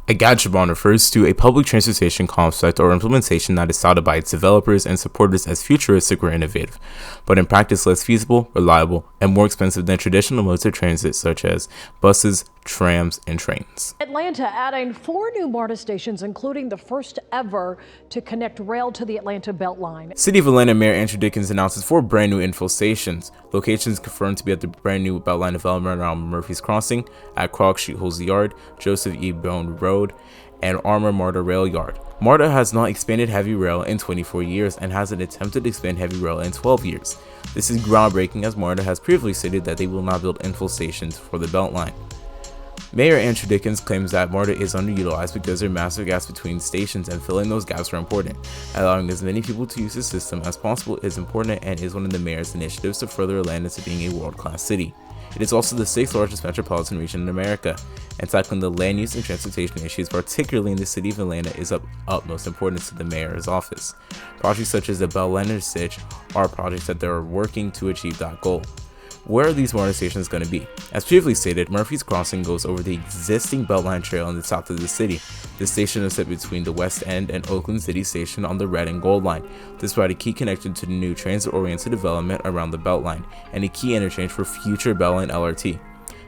A gachapon refers to a public transportation concept or implementation that is touted by its developers and supporters as futuristic or innovative, but in practice less feasible, reliable, and more expensive than traditional modes of transit such as buses, trams, and trains. Atlanta adding 4 new MARTA stations, including the first ever to connect rail to the Atlanta Beltline. City of Atlanta Mayor Andre Dickens announces 4 brand new infill stations. Locations confirmed to be at the brand new Beltline development around Murphy's Crossing, at Krog Street, Hulsey Yard, Joseph E. Boone Road, and Armour MARTA Rail Yard. MARTA has not expanded heavy rail in 24 years and hasn't attempted to expand heavy rail in 12 years. This is groundbreaking, as MARTA has previously stated that they will not build infill stations for the Beltline. Mayor Andre Dickens claims that MARTA is underutilized because there are massive gaps between stations, and filling those gaps are important. Allowing as many people to use the system as possible is important and is one of the mayor's initiatives to further Atlanta to being a world-class city. It is also the 6th largest metropolitan region in America, and tackling the land use and transportation issues, particularly in the city of Atlanta, is of utmost importance to the mayor's office. Projects such as the Beltline LRT are projects that they are working to achieve that goal. Where are these MARTA stations going to be? As previously stated, Murphy's Crossing goes over the existing Beltline Trail in the south of the city. This station is set between the West End and Oakland City Station on the red and gold line. This provides a key connection to the new transit-oriented development around the Beltline, and a key interchange for future Beltline LRT.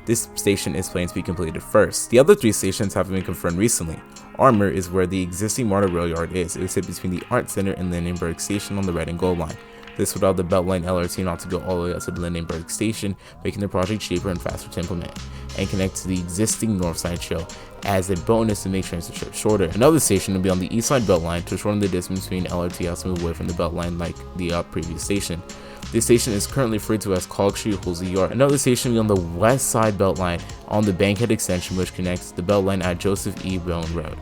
This station is planned to be completed first. The other 3 stations have been confirmed recently. Armour is where the existing MARTA Rail Yard is. It is set between the Art Center and Lindenberg Station on the red and gold line. This would allow the Beltline LRT not to go all the way up to the Lindenberg Station, making the project cheaper and faster to implement, and connect to the existing North Side Trail as a bonus to make transit trips shorter. Another station will be on the East Side Beltline to shorten the distance between LRT has to move away from the Beltline like the previous station. This station is currently referred to as Krog Street, Hulsey Yard. Another station will be on the West Side Beltline on the Bankhead extension, which connects the Beltline at Joseph E. Boone Road.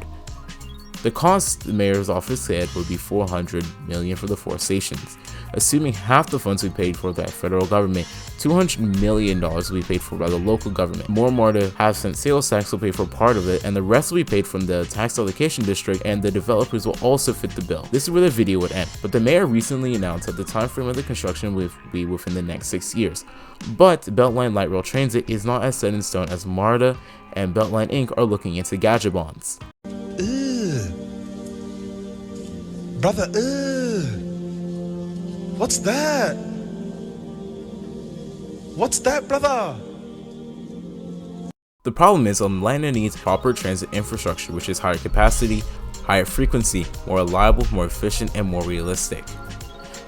The cost the mayor's office said would be $400 million for the 4 stations. Assuming half the funds will be paid for by the federal government, $200 million will be paid for by the local government. More MARTA half-cent sales tax will pay for part of it, and the rest will be paid from the tax allocation district, and the developers will also fit the bill. This is where the video would end, but the mayor recently announced that the time frame of the construction will be within the next 6 years. But Beltline Light Rail Transit is not as set in stone, as MARTA and Beltline Inc. are looking into gachapons. Brother, what's that? What's that, brother? The problem is Atlanta needs proper transit infrastructure, which is higher capacity, higher frequency, more reliable, more efficient, and more realistic.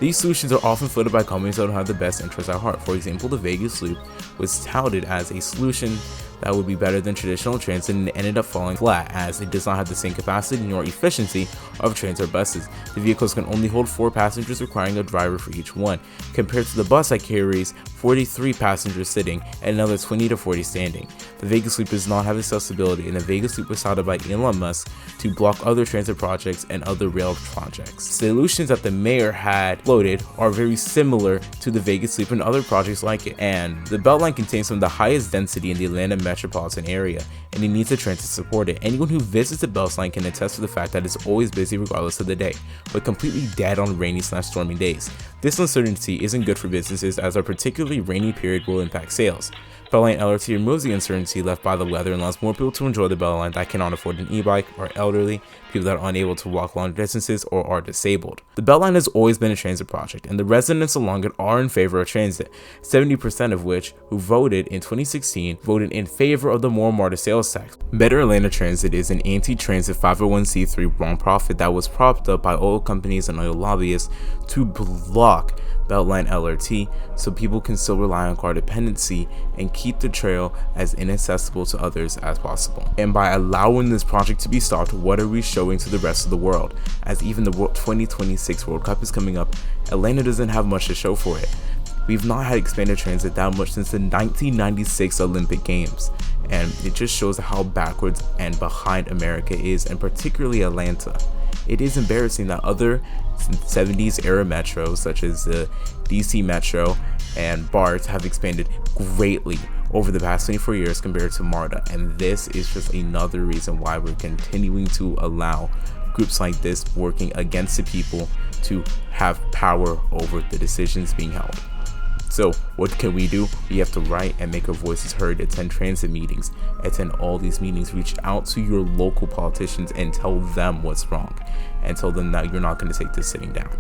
These solutions are often floated by companies that don't have the best interests at heart. For example, the Vegas Loop was touted as a solution that would be better than traditional transit and ended up falling flat, as it does not have the same capacity nor efficiency of trains or buses. The vehicles can only hold 4 passengers, requiring a driver for each one, compared to the bus that carries 43 passengers sitting and another 20 to 40 standing. The Vegas Loop does not have accessibility, and the Vegas Loop was touted by Elon Musk to block other transit projects and other rail projects. Solutions that the mayor had floated are very similar to the Vegas Loop and other projects like it, and the Beltline contains some of the highest density in the Atlanta metropolitan area, and it needs a transit to support it. Anyone who visits the Beltline can attest to the fact that it's always busy regardless of the day, but completely dead on rainy/stormy days. This uncertainty isn't good for businesses, as a particularly rainy period will impact sales. Beltline LRT removes the uncertainty left by the weather and allows more people to enjoy the Beltline that cannot afford an e-bike, or elderly, people that are unable to walk long distances, or are disabled. The Beltline has always been a transit project, and the residents along it are in favor of transit, 70% of which, who voted in 2016, voted in favor of the more MARTA sales tax. Better Atlanta Transit is an anti-transit 501c3 nonprofit that was propped up by oil companies and oil lobbyists to block Beltline LRT so people can still rely on car dependency and keep the trail as inaccessible to others as possible. And by allowing this project to be stopped, what are we showing to the rest of the world? As even the 2026 World Cup is coming up, Atlanta doesn't have much to show for it. We've not had expanded transit that much since the 1996 Olympic Games, and it just shows how backwards and behind America is, and particularly Atlanta. It is embarrassing that other 70s era metros such as the DC Metro and BART have expanded greatly over the past 24 years compared to MARTA, and this is just another reason why we're continuing to allow groups like this working against the people to have power over the decisions being held. So what can we do? We have to write and make our voices heard, attend transit meetings, attend all these meetings, reach out to your local politicians and tell them what's wrong, and tell them that you're not going to take this sitting down.